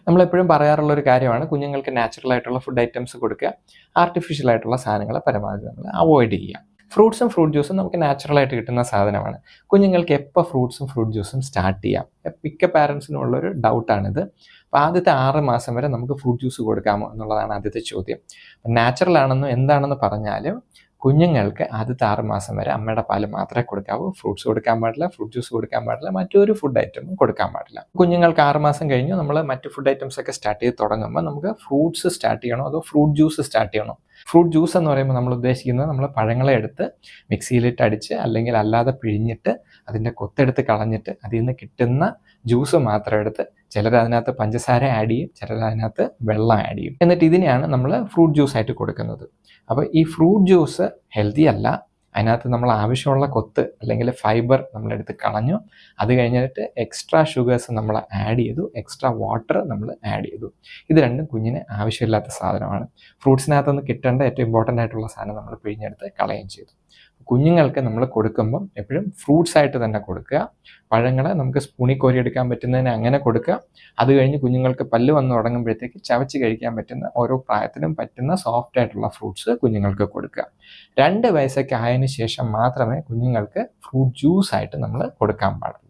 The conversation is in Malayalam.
നമ്മളെപ്പോഴും പറയാറുള്ളൊരു കാര്യമാണ് കുഞ്ഞുങ്ങൾക്ക് നാച്ചുറൽ ആയിട്ടുള്ള ഫുഡ് ഐറ്റംസ് കൊടുക്കുക, ആർട്ടിഫിഷ്യൽ ആയിട്ടുള്ള സാധനങ്ങളെ പരമാവധി നമ്മൾ അവോയ്ഡ് ചെയ്യുക. ഫ്രൂട്ട്സും ഫ്രൂട്ട് ജ്യൂസും നമുക്ക് നാച്ചുറലായിട്ട് കിട്ടുന്ന സാധനമാണ്. കുഞ്ഞുങ്ങൾക്ക് എപ്പോൾ ഫ്രൂട്ട്സും ഫ്രൂട്ട് ജ്യൂസും സ്റ്റാർട്ട് ചെയ്യാം? മിക്ക പാരൻസിനും ഉള്ളൊരു ഡൗട്ടാണിത്. അപ്പോൾ ആദ്യത്തെ 6 മാസം വരെ നമുക്ക് ഫ്രൂട്ട് ജ്യൂസ് കൊടുക്കാമോ എന്നുള്ളതാണ് ആദ്യത്തെ ചോദ്യം. നാച്ചുറൽ ആണെന്നും എന്താണെന്ന് പറഞ്ഞാലും കുഞ്ഞുങ്ങൾക്ക് ആദ്യത്തെ 6 മാസം വരെ അമ്മയുടെ പാല് മാത്രമേ കൊടുക്കാവൂ. ഫ്രൂട്ട്സ് കൊടുക്കാൻ പാടില്ല, ഫ്രൂട്ട് ജ്യൂസ് കൊടുക്കാൻ പാടില്ല, മറ്റൊരു ഫുഡ് ഐറ്റമും കൊടുക്കാൻ പാടില്ല. കുഞ്ഞുങ്ങൾക്ക് 6 മാസം കഴിഞ്ഞ് നമ്മൾ മറ്റ് ഫുഡ് ഐറ്റംസ് ഒക്കെ സ്റ്റാർട്ട് ചെയ്ത് തുടങ്ങുമ്പോൾ നമുക്ക് ഫ്രൂട്ട്സ് സ്റ്റാർട്ട് ചെയ്യണോ അതോ ഫ്രൂട്ട് ജ്യൂസ് സ്റ്റാർട്ട് ചെയ്യണോ? ഫ്രൂട്ട് ജ്യൂസ് എന്ന് പറയുമ്പോൾ നമ്മൾ ഉദ്ദേശിക്കുന്നത് നമ്മൾ പഴങ്ങളെ എടുത്ത് മിക്സിയിലിട്ട് അടിച്ച് അല്ലെങ്കിൽ അല്ലാതെ പിഴിഞ്ഞിട്ട് അതിൻ്റെ കൊത്തെടുത്ത് കളഞ്ഞിട്ട് അതിൽ നിന്ന് കിട്ടുന്ന ജ്യൂസ് മാത്രം എടുത്ത് ചിലർ അതിനകത്ത് പഞ്ചസാര ആഡ് ചെയ്യും, ചിലർ അതിനകത്ത് വെള്ളം ആഡ് ചെയ്യും. എന്നിട്ട് ഇതിനെയാണ് നമ്മൾ ഫ്രൂട്ട് ജ്യൂസ് ആയിട്ട് കൊടുക്കുന്നത്. അപ്പോൾ ഈ ഫ്രൂട്ട് ജ്യൂസ് ഹെൽത്തി അല്ല. അതിനകത്ത് നമ്മൾ ആവശ്യമുള്ള കൊത്ത് അല്ലെങ്കിൽ ഫൈബർ നമ്മളെടുത്ത് കളഞ്ഞു. അത് കഴിഞ്ഞിട്ട് എക്സ്ട്രാ ഷുഗേഴ്സ് നമ്മൾ ആഡ് ചെയ്തു, എക്സ്ട്രാ വാട്ടർ നമ്മൾ ആഡ് ചെയ്തു. ഇത് രണ്ടും കുഞ്ഞിന് ആവശ്യമില്ലാത്ത സാധനമാണ്. ഫ്രൂട്ട്സിനകത്തുനിന്ന് കിട്ടേണ്ട ഏറ്റവും ഇമ്പോർട്ടൻ്റ് ആയിട്ടുള്ള സാധനം നമ്മൾ പിഴിഞ്ഞെടുത്ത് കളയുകയും ചെയ്തു. കുഞ്ഞുങ്ങൾക്ക് നമ്മൾ കൊടുക്കുമ്പം എപ്പോഴും ഫ്രൂട്ട്സ് ആയിട്ട് തന്നെ കൊടുക്കുക. പഴങ്ങളെ നമുക്ക് സ്പൂണിൽ കോരിയെടുക്കാൻ പറ്റുന്നതിന് അങ്ങനെ കൊടുക്കുക. അത് കഴിഞ്ഞ് കുഞ്ഞുങ്ങൾക്ക് പല്ല് വന്ന് തുടങ്ങുമ്പോഴത്തേക്ക് ചവച്ച് കഴിക്കാൻ പറ്റുന്ന ഓരോ പ്രായത്തിലും പറ്റുന്ന സോഫ്റ്റ് ആയിട്ടുള്ള ഫ്രൂട്ട്സ് കുഞ്ഞുങ്ങൾക്ക് കൊടുക്കുക. 2 വയസ്സൊക്കെ ആയതിനു ശേഷം മാത്രമേ കുഞ്ഞുങ്ങൾക്ക് ഫ്രൂട്ട് ജ്യൂസ് ആയിട്ട് നമ്മൾ കൊടുക്കാൻ പാടുള്ളൂ.